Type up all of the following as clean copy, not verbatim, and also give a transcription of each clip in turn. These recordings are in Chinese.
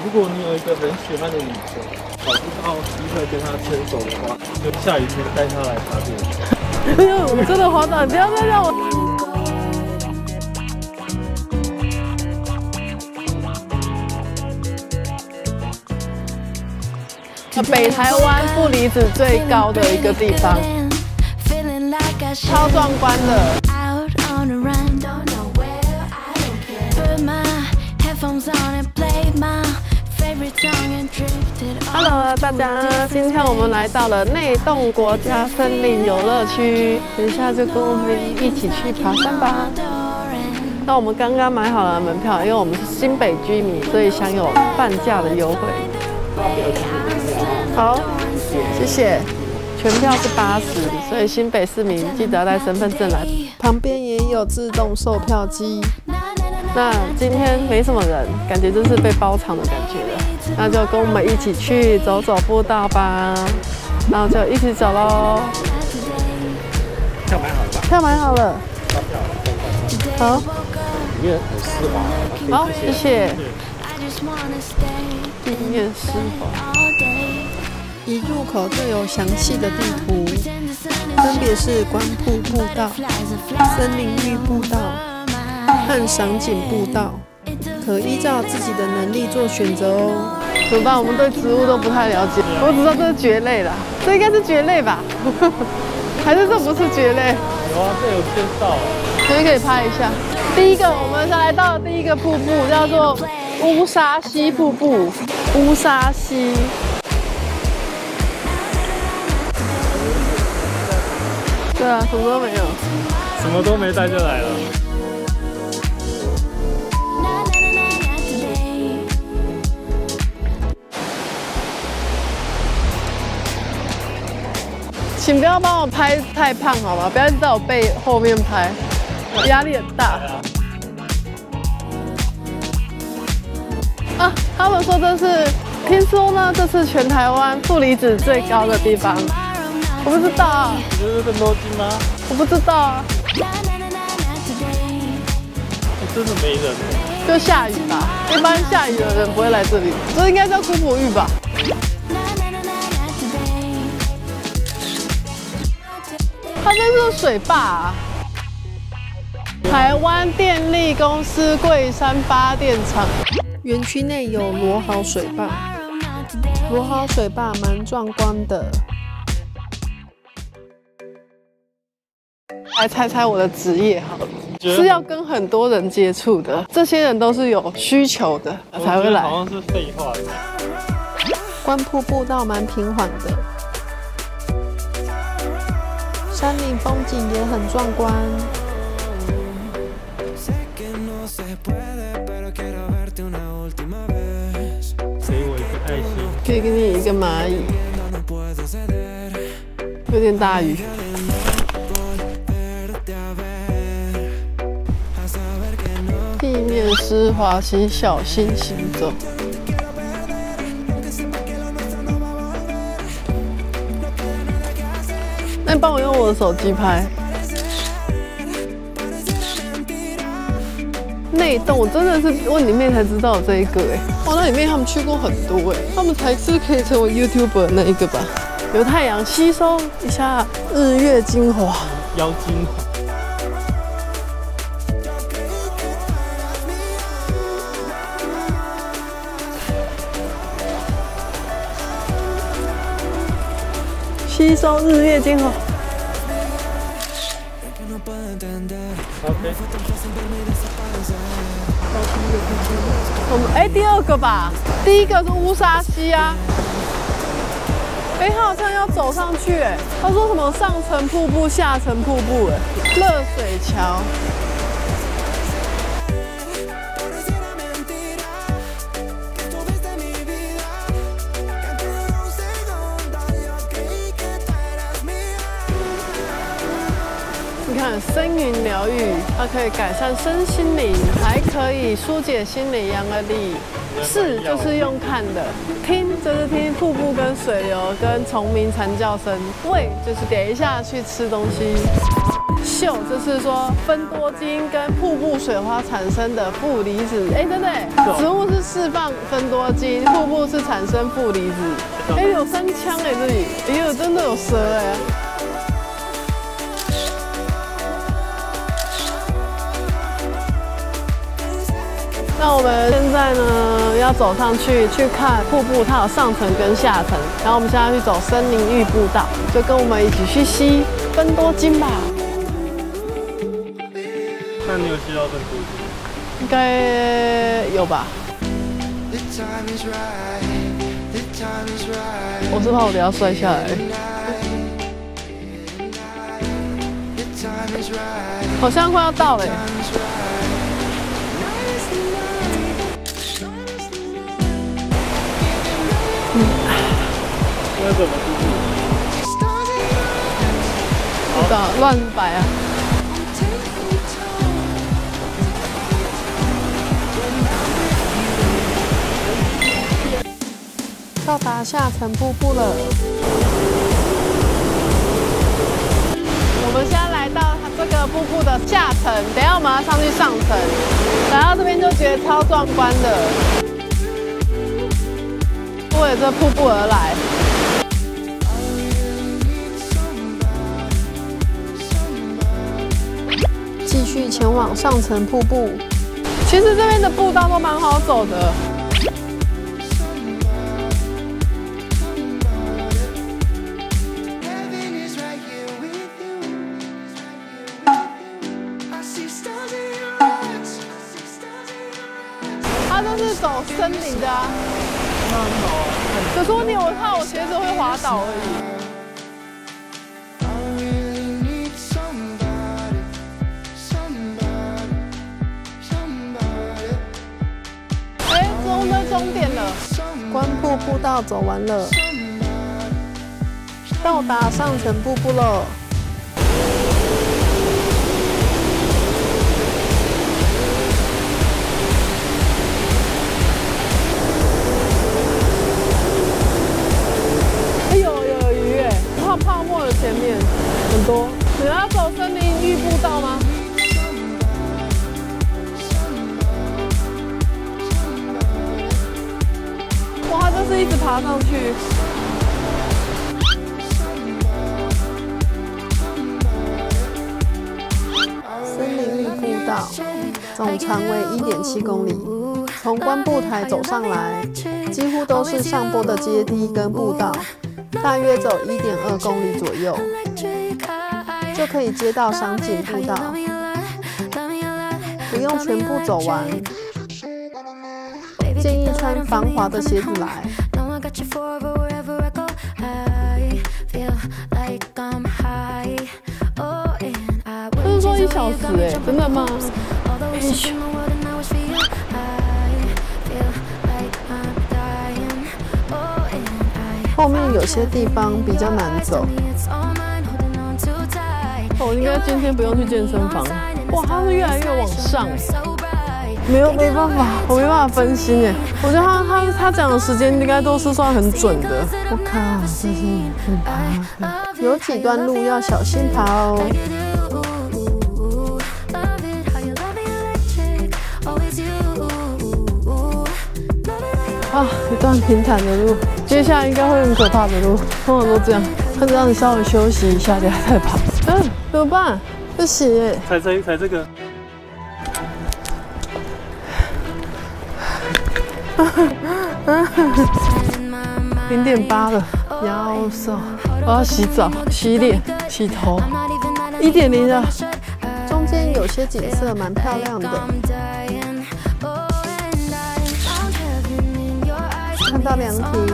如果你有一个很喜欢的女生，找不到机会跟她牵手的话，就下雨天带她来茶店。哎呦，我真的滑倒，你不要再让我。北台湾负离子最高的一个地方，超壮观的。Hello， 大家，今天我们来到了内洞国家森林游乐区，等一下就跟我们一起去爬山吧。那我们刚刚买好了门票，因为我们是新北居民，所以享有半价的优惠。好，谢谢。全票是80，所以新北市民记得要带身份证来。旁边也有自动售票机。那今天没什么人，感觉就是被包场的感觉了。那就跟我们一起去走走步道吧。然后就一起走喽。票买好了吧？票买好了。好。里面很丝滑。好，谢谢。地面湿滑。一入口就有详细的地图，分别是关瀑步道、森林浴步道和赏景步道，可依照自己的能力做选择哦。怎么办？我们对植物都不太了解，我只知道这是蕨类啦，这应该是蕨类吧？还是这不是蕨类？有啊，这有介绍。可以拍一下。第一个，我们来到的第一个瀑布叫做乌沙溪瀑布，乌沙溪。对啊，什么都没有，什么都没带就来了。请不要帮我拍太胖好吗？不要在我背后面拍，压力很大。啊，他们说听说呢，这是全台湾负离子最高的地方。我不知道啊。你觉得更多金吗？我不知道啊。真的没人。就下雨吧，一般下雨的人不会来这里。这应该叫姑婆浴吧？它这是水坝啊。台湾电力公司桂山发电厂。园区内有罗豪水坝，罗豪水坝蛮壮观的。来猜猜我的职业好了，是要跟很多人接触的，这些人都是有需求的才会来。好像是废话。关瀑步道蛮平缓的，山林风景也很壮观。给我一个爱心。可以给你一个蚂蚁，有点大雨。地面湿滑，请小心行走。那你帮我用我的手机拍。内洞我真的是问里面才知道有这一个哎，哇，那里面他们去过很多哎，他们才是可以成为 YouTuber 那一个吧？有太阳吸收一下日月精华，妖精。吸收日月精华。OK。我们第二个吧，第一个是乌沙溪啊。他好像要走上去哎，他说什么上层瀑布、下层瀑布哎，热水桥。你看，声云疗愈，它可以改善身心灵，还可以疏解心理压力。视就是用看的，听就是听瀑布跟水流跟虫鸣蝉叫声，味就是点一下去吃东西。溴，就是说芬多精跟瀑布水花产生的负离子。哎，对不对？植物是释放芬多精，瀑布是产生负离子。哎，有3枪哎，这里，哎呦，真的有蛇哎。那我们现在呢，要走上去看瀑布，它有上层跟下层。然后我们现在去走森林浴步道，就跟我们一起去吸芬多精吧。那你有吸到芬多精？应该有吧。我是怕我等下摔下来。好像快要到了耶。那怎么出去？不知道，乱摆啊。到达下层瀑布了。我们现在来到这个瀑布的下层，等一下我们要上去上层。来到这边就觉得超壮观的。为了这瀑布而来，继续前往上层瀑布。其实这边的步道都蛮好走的。它都是走森林的啊。那很好啊。可是问题，我怕我鞋子会滑倒而已。哎，终点了，观瀑步道走完了，到达上层瀑布了。泡沫的前面很多，你要走森林浴步道吗？哇，它就是一直爬上去。森林浴步道总长为1.7公里，从观瀑台走上来，几乎都是上坡的阶梯跟步道。大约走1.2公里左右，就可以接到赏景步道，不用全部走完，建议穿防滑的鞋子来。这是说1小时哎，真的吗？后面有些地方比较难走。我应该今天不用去健身房。哇，它是越来越往上哎，没办法，我没办法分心哎。我觉得他讲的时间应该都是算很准的。我靠，真是很爬，有几段路要小心爬哦。啊，一段平坦的路，接下来应该会很可怕的路，通常都这样，它只让你稍微休息一下，再跑。怎么办？不行耶！踩这个。0.8了，腰瘦。我要洗澡、洗脸、洗头。1.0了。中间有些景色蛮漂亮的。看到凉亭，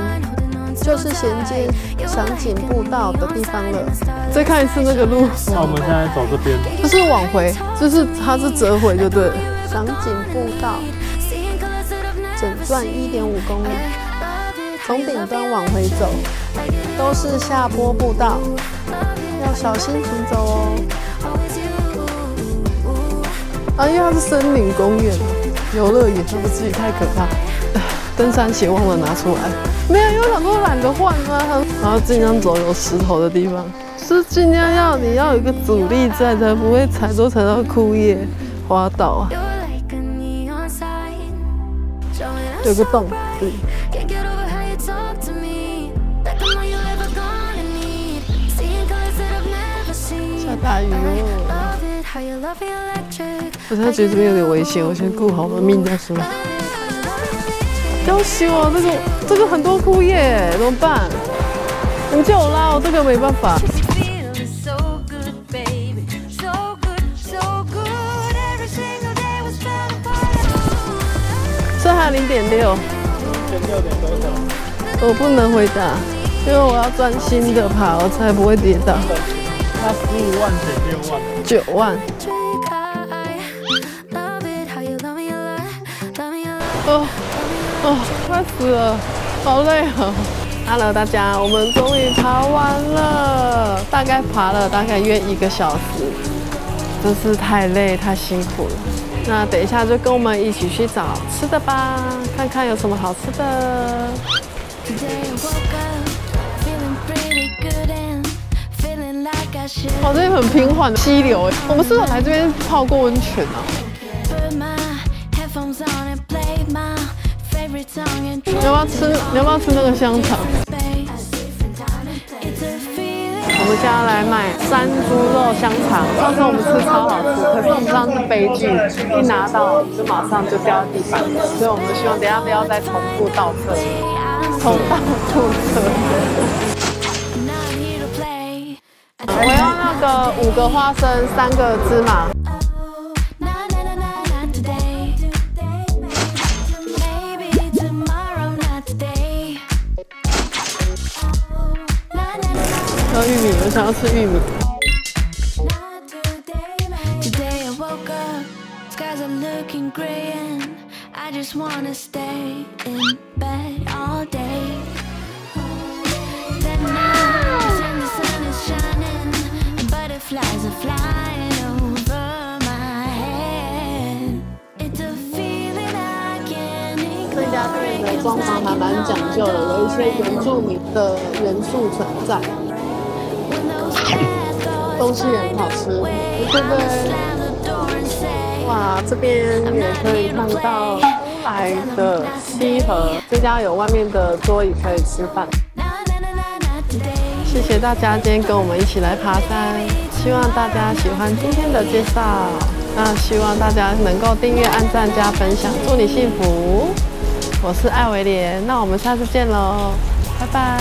就是衔接赏景步道的地方了。再看一次那个路。那我们现在走这边。这是往回，它是折回就对了。赏景步道，整段1.5公里，从顶端往回走，都是下坡步道，要小心行走哦。啊，因为它是森林公园、游乐园，是不是自己太可怕？登山鞋忘了拿出来，没有，因为想说懒得换啊，然后尽量走有石头的地方。是尽量你要有一个阻力在，才不会踩到枯叶滑倒啊。有个洞，对。下大雨哦！我现在觉得这边有点危险，我先顾好我的命再说。要修啊，这个很多枯叶，怎么办？你救我啦，我这个没办法。这还0.6，0.6点多少？我不能回答，因为我要专心的爬，我才不会跌倒。它15万减6万，9万。快死了，好累啊 ！Hello， 大家，我们终于爬完了，大概爬了约1个小时，真是太累太辛苦了。那等一下就跟我们一起去找吃的吧，看看有什么好吃的。哦，这边很平缓的溪流，我们是不是来这边泡过温泉啊？你要不要吃那个香肠？我们现在来买山猪肉香肠，上次我们吃超好吃，可是我们上次悲剧，一拿到就马上就掉在地板，所以我们希望等一下不要再重复倒车，重蹈覆辙。我要那个5个花生，3个芝麻。要玉米，我想要吃玉米。这家店的装潢还蛮讲究的，有一些原住民的元素存在。东西也很好吃，对不对？哇，这边也可以看到出来的溪河，这家有外面的桌椅可以吃饭。谢谢大家今天跟我们一起来爬山，希望大家喜欢今天的介绍。那希望大家能够订阅、按赞、加分享，祝你幸福。我是艾维莲，那我们下次见喽，拜拜。